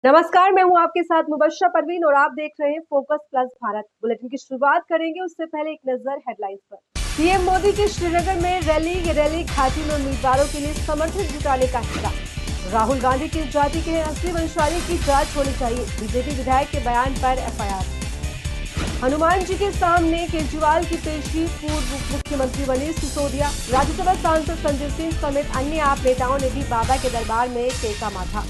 नमस्कार, मैं हूं आपके साथ मुबश्शरा परवीन और आप देख रहे हैं फोकस प्लस भारत। बुलेटिन की शुरुआत करेंगे उससे पहले एक नजर हेडलाइंस पर। पीएम मोदी की श्रीनगर में रैली। ये रैली घाटी में उम्मीदवारों के लिए समर्थन जुटाने का हिस्सा। राहुल गांधी किस जाति के हैं, असली वंशावली की जांच होनी चाहिए। बीजेपी विधायक के बयान पर एफआईआर। हनुमान जी के सामने केजरीवाल की पेशी। पूर्व मुख्यमंत्री मनीष सिसोदिया, राज्यसभा सांसद संजय सिंह समेत अन्य आप नेताओं ने भी बाबा के दरबार में टेका माथा।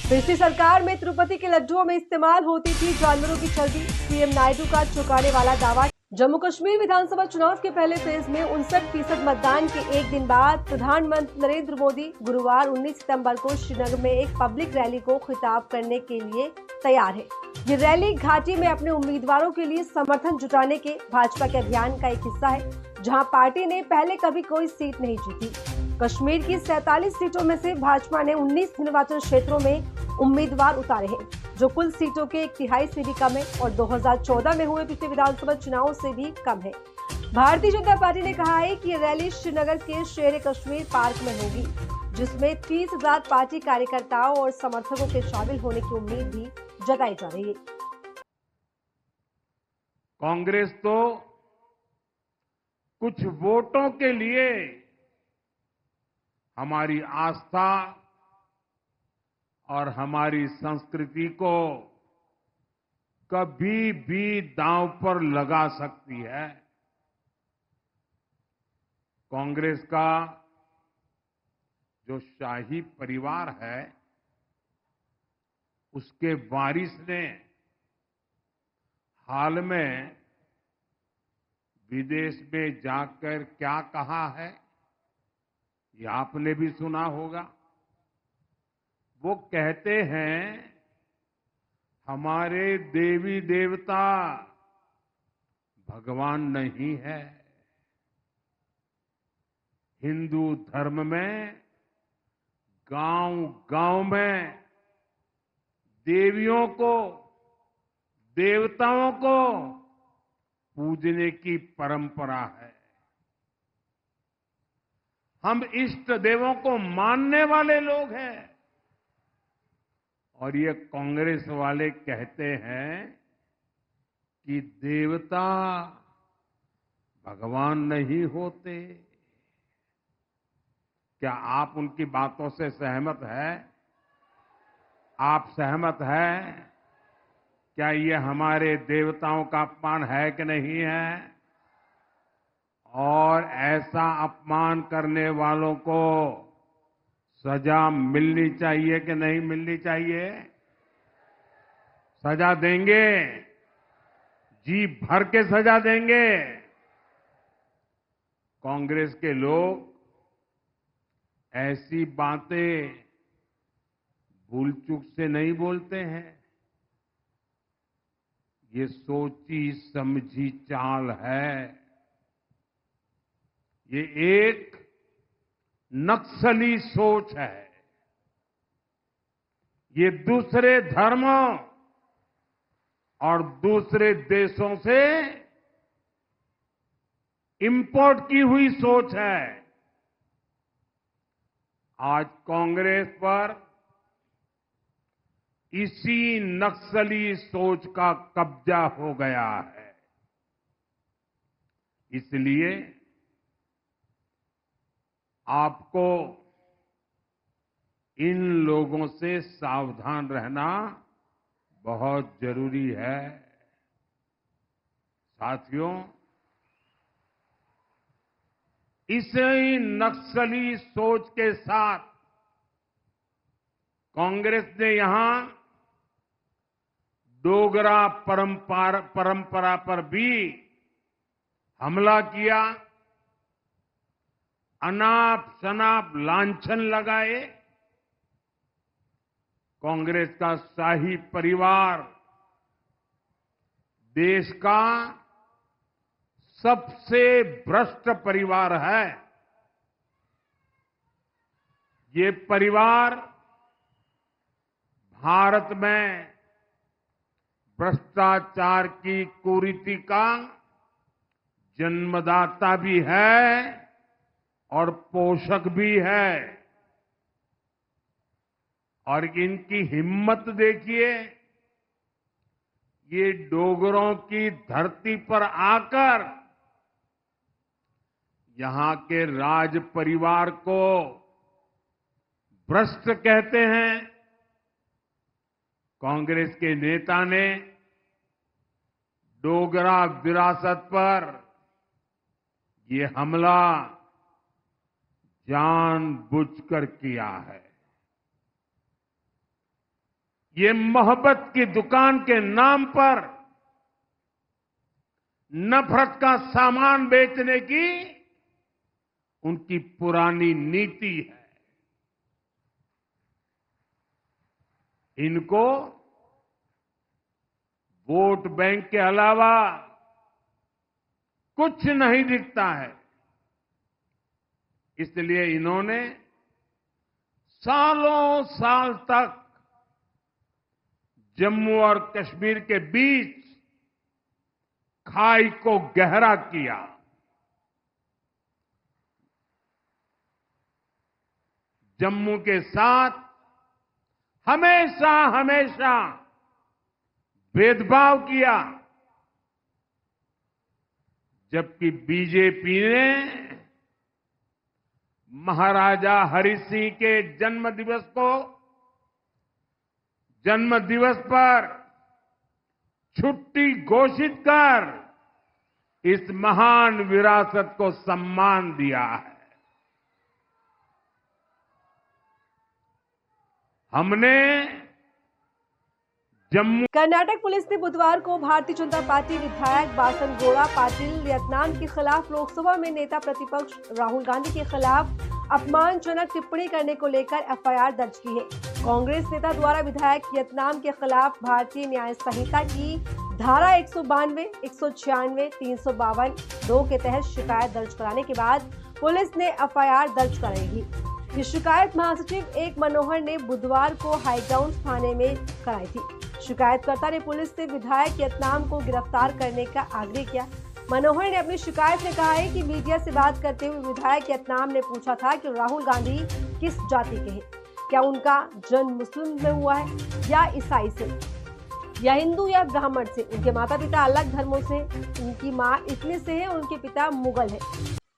पिछली सरकार में तिरुपति के लड्डुओं में इस्तेमाल होती थी जानवरों की चर्बी। सीएम नायडू का चौंकाने वाला दावा। जम्मू कश्मीर विधानसभा चुनाव के पहले फेज में 59% मतदान के एक दिन बाद प्रधानमंत्री नरेंद्र मोदी गुरुवार 19 सितंबर को श्रीनगर में एक पब्लिक रैली को खिताब करने के लिए तैयार है। ये रैली घाटी में अपने उम्मीदवारों के लिए समर्थन जुटाने के भाजपा के अभियान का एक हिस्सा है, जहां पार्टी ने पहले कभी कोई सीट नहीं जीती। कश्मीर की 47 सीटों में से भाजपा ने 19 निर्वाचन क्षेत्रों में उम्मीदवार उतारे हैं, जो कुल सीटों के 1/3 से भी कम है और 2014 में हुए पिछले विधानसभा चुनावों से भी कम है। भारतीय जनता पार्टी ने कहा है कि ये रैली श्रीनगर के शेर कश्मीर पार्क में होगी, जिसमें 30,000 पार्टी कार्यकर्ताओं और समर्थकों के शामिल होने की उम्मीद भी जताई जा रही है। कांग्रेस तो कुछ वोटों के लिए हमारी आस्था और हमारी संस्कृति को कभी भी दांव पर लगा सकती है। कांग्रेस का जो शाही परिवार है, उसके वारिस ने हाल में विदेश में जाकर क्या कहा है, ये आपने भी सुना होगा। वो कहते हैं, हमारे देवी देवता भगवान नहीं है। हिंदू धर्म में गांव-गांव में देवियों को, देवताओं को पूजने की परंपरा है। हम इष्ट देवों को मानने वाले लोग हैं। और ये कांग्रेस वाले कहते हैं कि देवता भगवान नहीं होते। क्या आप उनकी बातों से सहमत हैं? आप सहमत हैं? क्या ये हमारे देवताओं का अपमान है कि नहीं है? और ऐसा अपमान करने वालों को सजा मिलनी चाहिए कि नहीं मिलनी चाहिए? सजा देंगे, जी भर के सजा देंगे। कांग्रेस के लोग ऐसी बातें भूल चूक से नहीं बोलते हैं। ये सोची समझी चाल है। ये एक नक्सली सोच है। ये दूसरे धर्मों और दूसरे देशों से इंपोर्ट की हुई सोच है। आज कांग्रेस पर इसी नक्सली सोच का कब्जा हो गया है। इसलिए आपको इन लोगों से सावधान रहना बहुत जरूरी है। साथियों, इसी नक्सली सोच के साथ कांग्रेस ने यहां डोगरा परंपरा पर भी हमला किया, अनाप शनाप लांछन लगाए। कांग्रेस का शाही परिवार देश का सबसे भ्रष्ट परिवार है। ये परिवार भारत में भ्रष्टाचार की कुरीति का जन्मदाता भी है और पोषक भी है। और इनकी हिम्मत देखिए, ये डोगरों की धरती पर आकर यहां के राज परिवार को भ्रष्ट कहते हैं। कांग्रेस के नेता ने डोगरा विरासत पर ये हमला जानबूझकर किया है। ये मोहब्बत की दुकान के नाम पर नफरत का सामान बेचने की उनकी पुरानी नीति है। इनको वोट बैंक के अलावा कुछ नहीं दिखता है। इसलिए इन्होंने सालों साल तक जम्मू और कश्मीर के बीच खाई को गहरा किया। जम्मू के साथ हमेशा हमेशा भेदभाव किया, जबकि बीजेपी ने महाराजा हरि सिंह के जन्म दिवस पर छुट्टी घोषित कर इस महान विरासत को सम्मान दिया है। हमने जम्मू कर्नाटक पुलिस ने बुधवार को भारतीय जनता पार्टी विधायक बासनगौड़ा पाटिल यत्नाम के खिलाफ लोकसभा में नेता प्रतिपक्ष राहुल गांधी के खिलाफ अपमानजनक टिप्पणी करने को लेकर एफआईआर दर्ज की है। कांग्रेस नेता द्वारा विधायक यत्नाम के खिलाफ भारतीय न्याय संहिता की धारा 192, 196, 352 2 के तहत शिकायत दर्ज कराने के बाद पुलिस ने एफआईआर दर्ज कराई। ये शिकायत महासचिव एक मनोहर ने बुधवार को हाईग्राउंड थाने में कराई थी। शिकायतकर्ता ने पुलिस से विधायक यत्नाम को गिरफ्तार करने का आग्रह किया। मनोहर ने अपनी शिकायत में कहा है कि मीडिया से बात करते हुए विधायक यत्नाम ने पूछा था कि राहुल गांधी किस जाति के हैं, क्या उनका जन्म मुस्लिम में हुआ है या ईसाई से, या हिंदू या ब्राह्मण से, उनके माता पिता अलग धर्मों से, उनकी माँ इटली से है और उनके पिता मुगल है।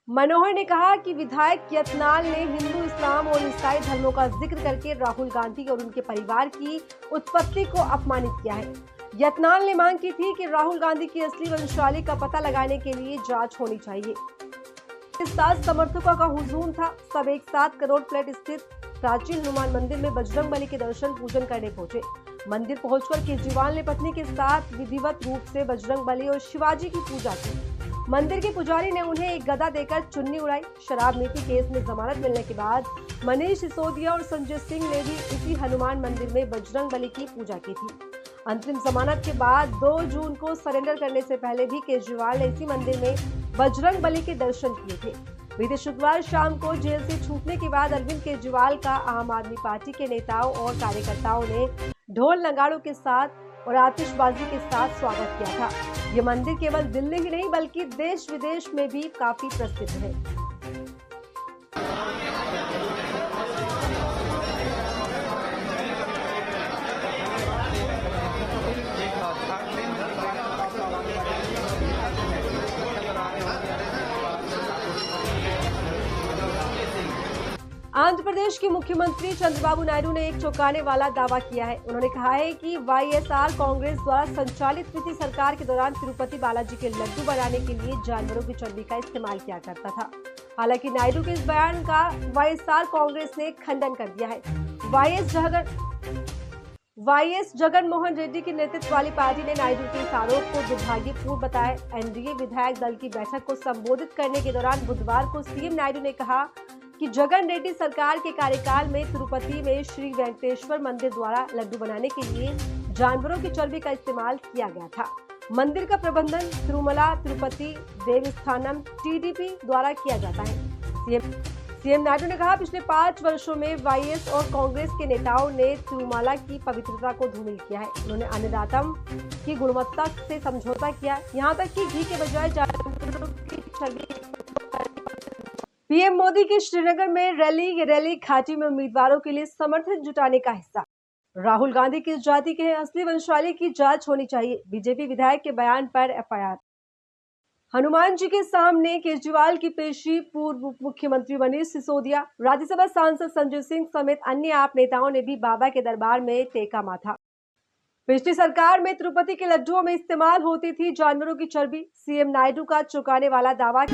मनोहर ने कहा कि विधायक यत्नाल ने हिंदू, इस्लाम और ईसाई धर्मों का जिक्र करके राहुल गांधी और उनके परिवार की उत्पत्ति को अपमानित किया है। यत्नाल ने मांग की थी कि राहुल गांधी की असली वंशावली का पता लगाने के लिए जांच होनी चाहिए। इस साथ समर्थकों का हुजूम था। सब एक साथ करोड़ प्लेट स्थित प्राचीन हनुमान मंदिर में बजरंगबली के दर्शन पूजन करने पहुंचे। मंदिर पहुंचकर केजरीवाल ने पत्नी के साथ विधिवत रूप से बजरंगबली और शिवाजी की पूजा की। मंदिर के पुजारी ने उन्हें एक गदा देकर चुन्नी उड़ाई। शराब नीति केस में जमानत मिलने के बाद मनीष सिसोदिया और संजय सिंह ने भी इसी हनुमान मंदिर में बजरंगबली की पूजा की थी। अंतरिम जमानत के बाद 2 जून को सरेंडर करने से पहले भी केजरीवाल ने इसी मंदिर में बजरंगबली के दर्शन किए थे। बीते शुक्रवार शाम को जेल से छूटने के बाद अरविंद केजरीवाल का आम आदमी पार्टी के नेताओं और कार्यकर्ताओं ने ढोल नगाड़ों के साथ और आतिशबाजी के साथ स्वागत किया था। ये मंदिर केवल दिल्ली ही नहीं बल्कि देश विदेश में भी काफी प्रसिद्ध है। आंध्र प्रदेश के मुख्यमंत्री चंद्रबाबू नायडू ने एक चौंकाने वाला दावा किया है। उन्होंने कहा है कि वाईएसआर कांग्रेस द्वारा संचालित पिछली सरकार के दौरान तिरुपति बालाजी के लड्डू बनाने के लिए जानवरों की चर्बी का इस्तेमाल किया करता था। हालांकि नायडू के इस बयान का वाईएसआर कांग्रेस ने खंडन कर दिया है। वाईएस जगन मोहन रेड्डी के नेतृत्व वाली पार्टी ने नायडू के इस आरोप को दुर्भाग्यपूर्ण बताया। एनडीए विधायक दल की बैठक को संबोधित करने के दौरान बुधवार को सीएम नायडू ने कहा कि जगन रेड्डी सरकार के कार्यकाल में तिरुपति में श्री वेंकटेश्वर मंदिर द्वारा लड्डू बनाने के लिए जानवरों की चर्बी का इस्तेमाल किया गया था। मंदिर का प्रबंधन तिरुमला तिरुपति देवस्थानम टीडीपी द्वारा किया जाता है। सीएम नायडू ने कहा, पिछले 5 वर्षों में वाईएस और कांग्रेस के नेताओं ने तिरुमला की पवित्रता को धूमिल किया है। उन्होंने अन्नदातम की गुणवत्ता से समझौता किया, यहाँ तक कि घी के बजाय जानवरों की चर्बी पीएम मोदी की श्रीनगर में रैली, ये रैली घाटी में उम्मीदवारों के लिए समर्थन जुटाने का हिस्सा। राहुल गांधी किस जाति के हैं, असली वंशावली की जांच होनी चाहिए, बीजेपी विधायक के बयान पर एफआईआर। हनुमान जी के सामने केजरीवाल की पेशी, पूर्व उप मुख्यमंत्री मनीष सिसोदिया, राज्यसभा सांसद संजय सिंह समेत अन्य आप नेताओं ने भी बाबा के दरबार में टेका माथा। पिछली सरकार में तिरुपति के लड्डुओं में इस्तेमाल होती थी जानवरों की चर्बी, सीएम नायडू का चौंकाने वाला दावा।